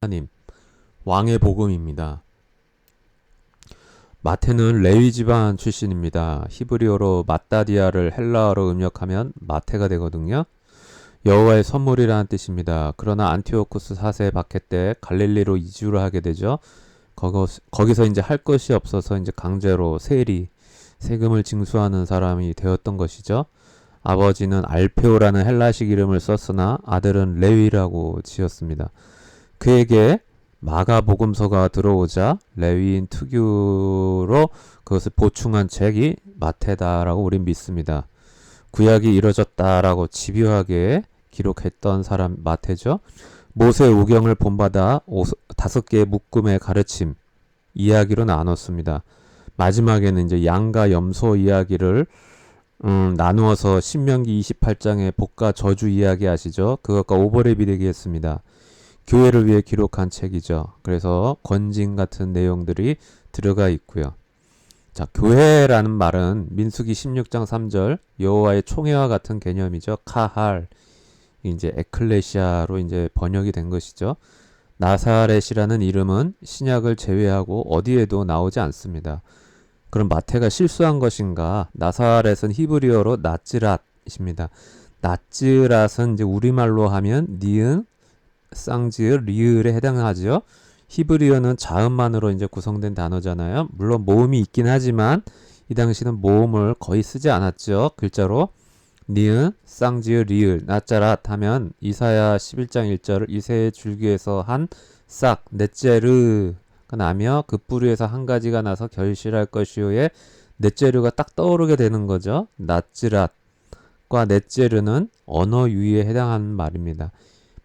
하나님, 왕의 복음입니다. 마태는 레위 집안 출신입니다. 히브리어로 마따디아를 헬라어로 음역하면 마태가 되거든요. 여호와의 선물이라는 뜻입니다. 그러나 안티오쿠스 4세 박해 때 갈릴리로 이주를 하게 되죠. 거기서 이제 할 것이 없어서 이제 강제로 세금을 징수하는 사람이 되었던 것이죠. 아버지는 알페오라는 헬라식 이름을 썼으나 아들은 레위라고 지었습니다. 그에게 마가복음서가 들어오자 레위인 특유로 그것을 보충한 책이 마태다라고 우린 믿습니다. 구약이 이뤄졌다라고 집요하게 기록했던 사람 마태죠. 모세 오경을 본받아 5개의 묶음의 가르침 이야기로 나눴습니다. 마지막에는 이제 양과 염소 이야기를 나누어서 신명기 28장의 복과 저주 이야기 아시죠? 그것과 오버랩이 되겠습니다. 교회를 위해 기록한 책이죠. 그래서 권징 같은 내용들이 들어가 있고요. 자, 교회라는 말은 민수기 16장 3절 여호와의 총회와 같은 개념이죠. 카할 이제 에클레시아로 이제 번역이 된 것이죠. 나사렛이라는 이름은 신약을 제외하고 어디에도 나오지 않습니다. 그럼 마태가 실수한 것인가? 나사렛은 히브리어로 나츠랏입니다. 나츠랏은 이제 우리말로 하면 니은 쌍지을 리을에 해당하죠. 히브리어는 자음만으로 이제 구성된 단어잖아요. 물론 모음이 있긴 하지만 이 당시는 모음을 거의 쓰지 않았죠. 글자로 니은 쌍지을 리을 나짜랏 하면 이사야 11장 1절을 이새의 줄기에서 한 싹 넷제르가 나며 그 뿌리에서 한 가지가 나서 결실할 것이오에 넷제르가 딱 떠오르게 되는 거죠. 나츠랏과 넷제르는 언어 유희에 해당하는 말입니다.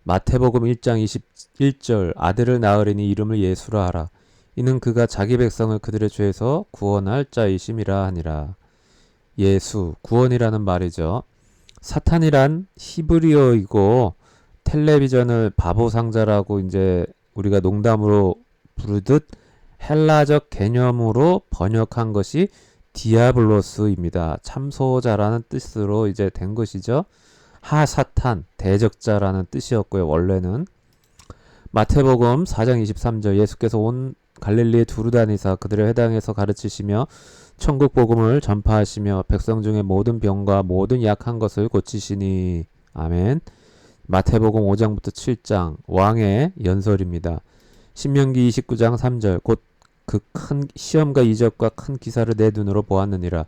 마태복음 1장 21절 아들을 낳으리니 이름을 예수라 하라. 이는 그가 자기 백성을 그들의 죄에서 구원할 자이심이라 하니라. 예수, 구원이라는 말이죠. 사탄이란 히브리어이고 텔레비전을 바보상자라고 이제 우리가 농담으로 부르듯 헬라적 개념으로 번역한 것이 디아블로스입니다. 참소자라는 뜻으로 이제 된 것이죠. 하사탄, 대적자라는 뜻이었고요. 원래는 마태복음 4장 23절 예수께서 온 갈릴리에 두루 다니사 그들의 회당에서 가르치시며 천국 복음을 전파하시며 백성 중에 모든 병과 모든 약한 것을 고치시니 아멘. 마태복음 5장부터 7장 왕의 연설입니다. 신명기 29장 3절 곧 그 큰 시험과 이적과 큰 기사를 내 눈으로 보았느니라.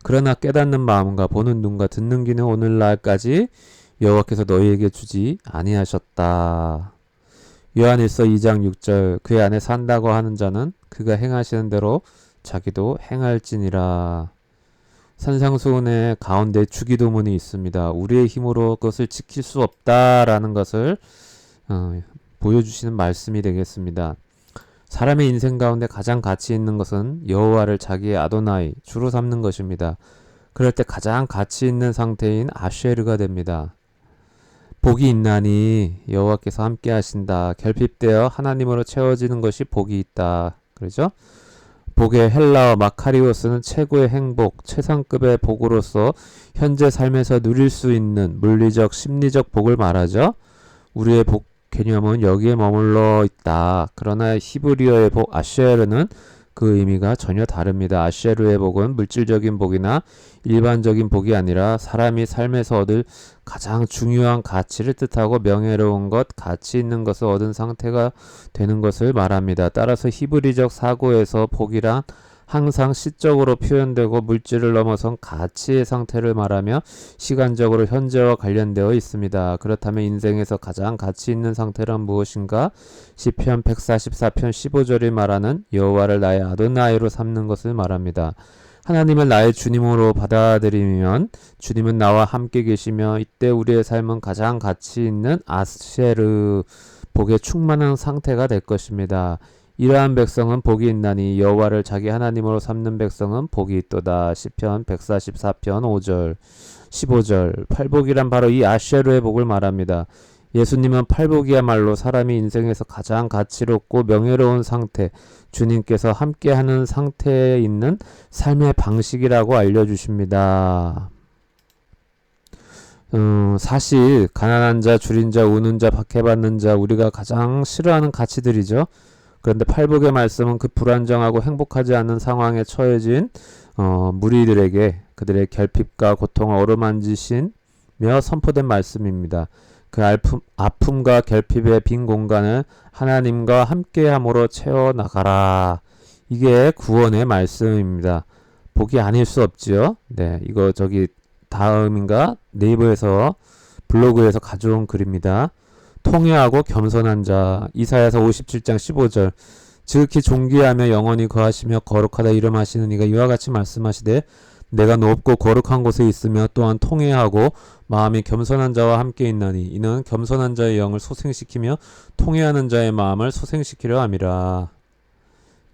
그러나 깨닫는 마음과 보는 눈과 듣는 귀는 오늘날까지 여호와께서 너희에게 주지 아니하셨다. 요한일서 2장 6절 그의 안에 산다고 하는 자는 그가 행하시는 대로 자기도 행할지니라. 산상수훈의 가운데 주기도문이 있습니다. 우리의 힘으로 그것을 지킬 수 없다라는 것을 보여주시는 말씀이 되겠습니다. 사람의 인생 가운데 가장 가치 있는 것은 여호와를 자기의 아도나이 주로 삼는 것입니다. 그럴 때 가장 가치 있는 상태인 아쉐르가 됩니다. 복이 있나니 여호와께서 함께 하신다. 결핍되어 하나님으로 채워지는 것이 복이 있다. 그러죠? 복의 헬라어 마카리오스는 최고의 행복, 최상급의 복으로서 현재 삶에서 누릴 수 있는 물리적, 심리적 복을 말하죠. 우리의 복 개념은 여기에 머물러 있다. 그러나 히브리어의 복 아쉐르는 그 의미가 전혀 다릅니다. 아쉐르의 복은 물질적인 복이나 일반적인 복이 아니라 사람이 삶에서 얻을 가장 중요한 가치를 뜻하고 명예로운 것, 가치 있는 것을 얻은 상태가 되는 것을 말합니다. 따라서 히브리적 사고에서 복이란 항상 시적으로 표현되고 물질을 넘어선 가치의 상태를 말하며 시간적으로 현재와 관련되어 있습니다. 그렇다면 인생에서 가장 가치 있는 상태란 무엇인가? 시편 144편 15절이 말하는 여호와를 나의 아도나이로 삼는 것을 말합니다. 하나님을 나의 주님으로 받아들이면 주님은 나와 함께 계시며 이때 우리의 삶은 가장 가치 있는 아쉐르 복에 충만한 상태가 될 것입니다. 이러한 백성은 복이 있나니 여호와를 자기 하나님으로 삼는 백성은 복이 있도다. 시편 144편 5절 15절 팔복이란 바로 이 아쉐르의 복을 말합니다. 예수님은 팔복이야말로 사람이 인생에서 가장 가치롭고 명예로운 상태, 주님께서 함께하는 상태에 있는 삶의 방식이라고 알려주십니다. 사실 가난한 자, 줄인 자, 우는 자, 박해받는 자 우리가 가장 싫어하는 가치들이죠. 그런데 팔복의 말씀은 그 불안정하고 행복하지 않은 상황에 처해진 무리들에게 그들의 결핍과 고통을 어루만지시며 선포된 말씀입니다. 그 아픔과 결핍의 빈 공간을 하나님과 함께함으로 채워나가라. 이게 구원의 말씀입니다. 복이 아닐 수 없지요. 네, 이거 저기 다음인가 네이버에서 블로그에서 가져온 글입니다. 통회하고 겸손한 자. 이사야서 57장 15절. 지극히 존귀하며 영원히 거하시며 거룩하다 이름하시는 이가 이와 같이 말씀하시되 내가 높고 거룩한 곳에 있으며 또한 통회하고 마음이 겸손한 자와 함께 있나니 이는 겸손한 자의 영을 소생시키며 통회하는 자의 마음을 소생시키려 함이라.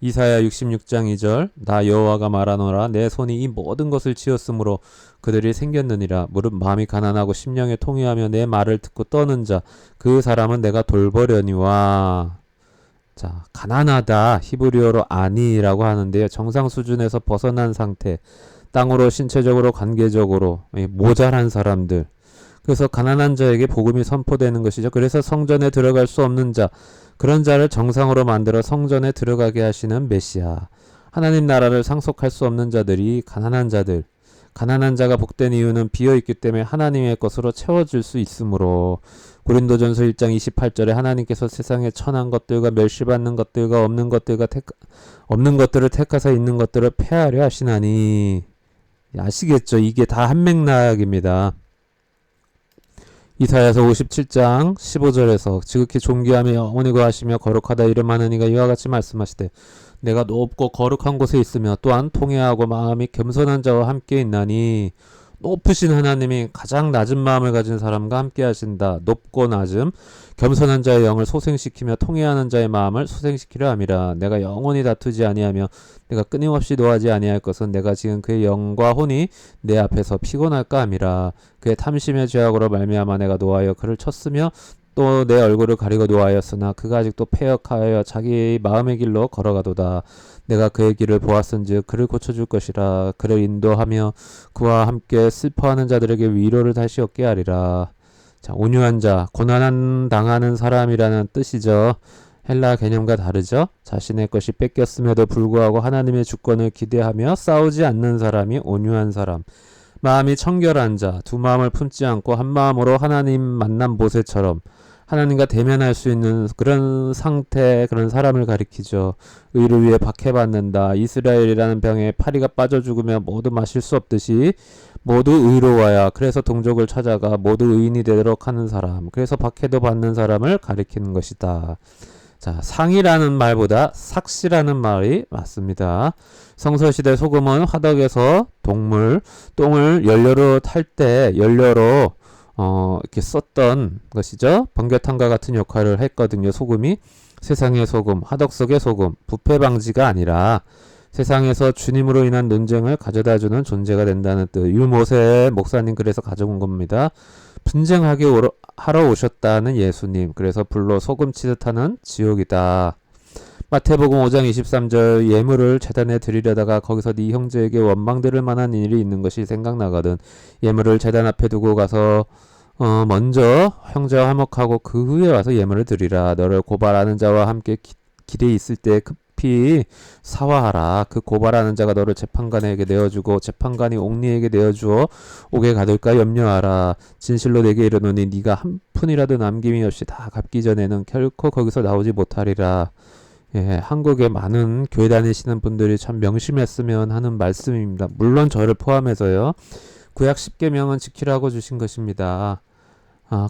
이사야 66장 2절. 나 여호와가 말하노라 내 손이 이 모든 것을 지었으므로 그들이 생겼느니라. 무릇 마음이 가난하고 심령에 통회하며 내 말을 듣고 떠는 자 그 사람은 내가 돌보려니와. 자, 가난하다 히브리어로 아니라고 하는데요. 정상 수준에서 벗어난 상태, 땅으로 신체적으로 관계적으로 모자란 사람들. 그래서 가난한 자에게 복음이 선포되는 것이죠. 그래서 성전에 들어갈 수 없는 자, 그런 자를 정상으로 만들어 성전에 들어가게 하시는 메시아. 하나님 나라를 상속할 수 없는 자들이 가난한 자들. 가난한 자가 복된 이유는 비어있기 때문에 하나님의 것으로 채워질 수 있으므로. 고린도전서 1장 28절에 하나님께서 세상에 천한 것들과 멸시받는 것들과 없는 것들을 택하사 있는 것들을 폐하려 하시나니. 아시겠죠? 이게 다 한 맥락입니다. 이사야서 57장 15절에서 지극히 존귀하며 영원히 거하시며 거룩하다 이름하는 이가 이와 같이 말씀하시되 내가 높고 거룩한 곳에 있으며 또한 통회하고 마음이 겸손한 자와 함께 있나니. 높으신 하나님이 가장 낮은 마음을 가진 사람과 함께 하신다. 높고 낮음, 겸손한 자의 영을 소생시키며 통회하는 자의 마음을 소생시키려 함이라. 내가 영원히 다투지 아니하며 내가 끊임없이 노하지 아니할 것은 내가 지금 그의 영과 혼이 내 앞에서 피곤할까 함이라. 그의 탐심의 죄악으로 말미암아 내가 노하여 그를 쳤으며 또 내 얼굴을 가리고 노하였으나 그가 아직도 패역하여 자기 마음의 길로 걸어가도다. 내가 그의 길을 보았은즉 그를 고쳐줄 것이라. 그를 인도하며 그와 함께 슬퍼하는 자들에게 위로를 다시 얻게 하리라. 자, 온유한 자, 고난 당하는 사람이라는 뜻이죠. 헬라 개념과 다르죠. 자신의 것이 뺏겼음에도 불구하고 하나님의 주권을 기대하며 싸우지 않는 사람이 온유한 사람. 마음이 청결한 자, 두 마음을 품지 않고 한 마음으로 하나님 만난 모세처럼 하나님과 대면할 수 있는 그런 상태, 그런 사람을 가리키죠. 의를 위해 박해받는다. 이스라엘이라는 병에 파리가 빠져 죽으며 모두 마실 수 없듯이 모두 의로워야 그래서 동족을 찾아가 모두 의인이 되도록 하는 사람. 그래서 박해도 받는 사람을 가리키는 것이다. 자, 상이라는 말보다 삭시라는 말이 맞습니다. 성서시대 소금은 화덕에서 똥을 연료로 탈 때 연료로 이렇게 썼던 것이죠. 번개탄과 같은 역할을 했거든요. 소금이 세상의 소금, 화덕 속의 소금, 부패 방지가 아니라 세상에서 주님으로 인한 논쟁을 가져다주는 존재가 된다는 뜻. 유모세 목사님 그래서 가져온 겁니다. 분쟁하게 하러 오셨다는 예수님. 그래서 불로 소금 치듯 하는 지옥이다. 마태복음 5장 23절 예물을 제단에 드리려다가 거기서 네 형제에게 원망들을 만한 일이 있는 것이 생각나거든. 예물을 제단 앞에 두고 가서 먼저 형제와 화목하고 그 후에 와서 예물을 드리라. 너를 고발하는 자와 함께 길에 있을 때 급히 사화하라. 그 고발하는 자가 너를 재판관에게 내어주고 재판관이 옥리에게 내어주어 옥에 가둘까 염려하라. 진실로 내게 이르노니 네가 한 푼이라도 남김이 없이 다 갚기 전에는 결코 거기서 나오지 못하리라. 예, 한국에 많은 교회 다니시는 분들이 참 명심했으면 하는 말씀입니다. 물론 저를 포함해서요. 구약 10계명은 지키라고 주신 것입니다.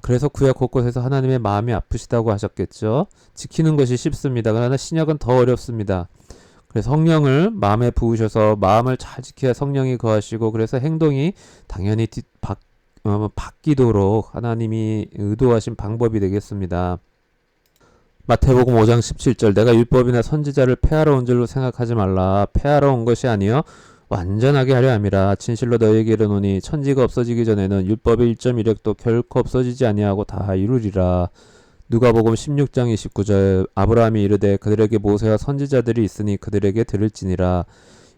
그래서 구약 곳곳에서 하나님의 마음이 아프시다고 하셨겠죠. 지키는 것이 쉽습니다. 그러나 신약은 더 어렵습니다. 그래서 성령을 마음에 부으셔서 마음을 잘 지켜야 성령이 거하시고 그래서 행동이 당연히 바뀌도록 하나님이 의도하신 방법이 되겠습니다. 마태복음 5장 17절 내가 율법이나 선지자를 폐하러 온 줄로 생각하지 말라. 폐하러 온 것이 아니요 완전하게 하려 함이라. 진실로 너희에게 이르노니 천지가 없어지기 전에는 율법의 1.1획도 결코 없어지지 아니하고 다 이루리라. 누가복음 16장 29절 아브라함이 이르되 그들에게 모세와 선지자들이 있으니 그들에게 들을지니라.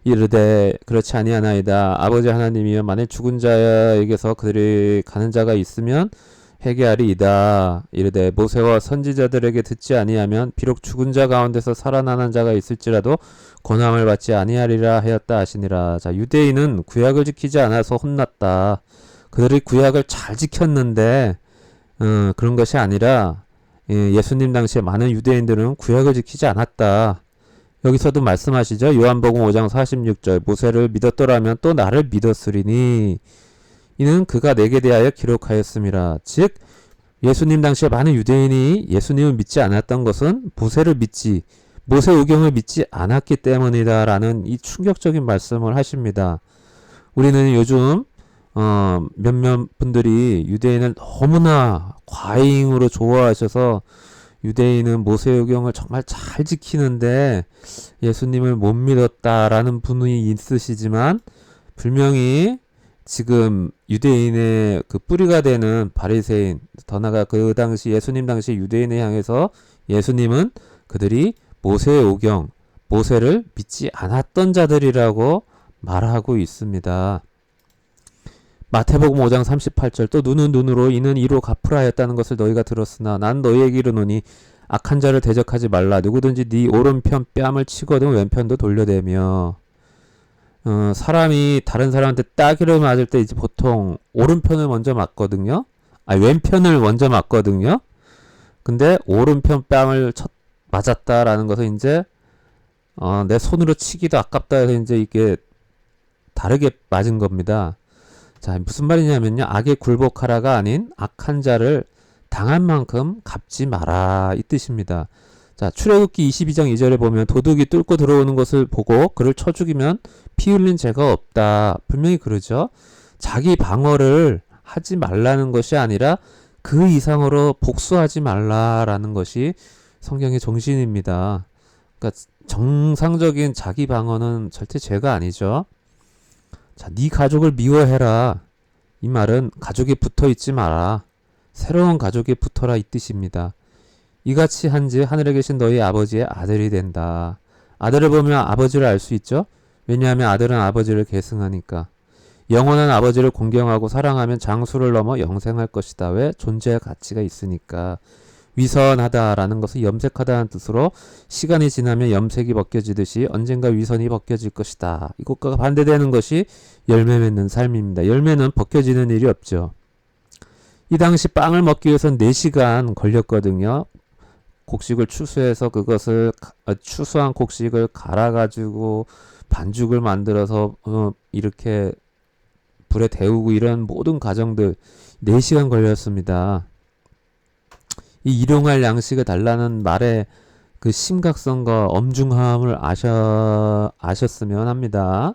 이르되 그렇지 아니하나이다. 아버지 하나님이여 만일 죽은 자에게서 그들이 가는 자가 있으면 회개하리이다. 이르되 모세와 선지자들에게 듣지 아니하면 비록 죽은 자 가운데서 살아나는 자가 있을지라도 권함을 받지 아니하리라 하였다 하시니라. 자, 유대인은 구약을 지키지 않아서 혼났다. 그들이 구약을 잘 지켰는데 그런 것이 아니라 예수님 당시에 많은 유대인들은 구약을 지키지 않았다. 여기서도 말씀하시죠. 요한복음 5장 46절 모세를 믿었더라면 또 나를 믿었으리니 이는 그가 내게 대하여 기록하였음이라. 즉 예수님 당시에 많은 유대인이 예수님을 믿지 않았던 것은 모세 오경을 믿지 않았기 때문이다 라는 이 충격적인 말씀을 하십니다. 우리는 요즘 몇몇 분들이 유대인을 너무나 과잉으로 좋아하셔서 유대인은 모세오경을 정말 잘 지키는데 예수님을 못 믿었다라는 분이 있으시지만 분명히 지금 유대인의 그 뿌리가 되는 바리새인, 더 나아가 그 당시 예수님 당시 유대인을 향해서 예수님은 그들이 모세오경, 모세를 믿지 않았던 자들이라고 말하고 있습니다. 마태복음 5장 38절 또 눈은 눈으로 이는 이로 갚으라 하였다는 것을 너희가 들었으나 난 너희에게 이르노니 악한 자를 대적하지 말라. 누구든지 네 오른편 뺨을 치거든 왼편도 돌려대며. 사람이 다른 사람한테 따귀를 맞을 때 이제 보통 오른편을 먼저 맞거든요. 왼편을 먼저 맞거든요. 근데 오른편 뺨을 맞았다라는 것은 이제 내 손으로 치기도 아깝다 해서 이제 이게 다르게 맞은 겁니다. 자, 무슨 말이냐면요. 악에 굴복하라가 아닌 악한 자를 당한 만큼 갚지 마라 이 뜻입니다. 자, 출애굽기 22장 2절에 보면 도둑이 뚫고 들어오는 것을 보고 그를 쳐 죽이면 피 흘린 죄가 없다. 분명히 그러죠. 자기 방어를 하지 말라는 것이 아니라 그 이상으로 복수하지 말라라는 것이 성경의 정신입니다. 그러니까 정상적인 자기 방어는 절대 죄가 아니죠. 자, 네 가족을 미워해라. 이 말은 가족에 붙어 있지 마라. 새로운 가족에 붙어라 이 뜻입니다. 이같이 한즉 하늘에 계신 너희 아버지의 아들이 된다. 아들을 보면 아버지를 알 수 있죠. 왜냐하면 아들은 아버지를 계승하니까. 영원한 아버지를 공경하고 사랑하면 장수를 넘어 영생할 것이다. 왜? 존재의 가치가 있으니까. 위선하다라는 것은 염색하다는 뜻으로 시간이 지나면 염색이 벗겨지듯이 언젠가 위선이 벗겨질 것이다. 이것과 반대되는 것이 열매 맺는 삶입니다. 열매는 벗겨지는 일이 없죠. 이 당시 빵을 먹기 위해서는 4시간 걸렸거든요. 곡식을 추수해서 그것을 추수한 곡식을 갈아가지고 반죽을 만들어서 이렇게 불에 데우고 이런 모든 과정들 4시간 걸렸습니다. 이 일용할 양식을 달라는 말의 그 심각성과 엄중함을 아셨으면 합니다.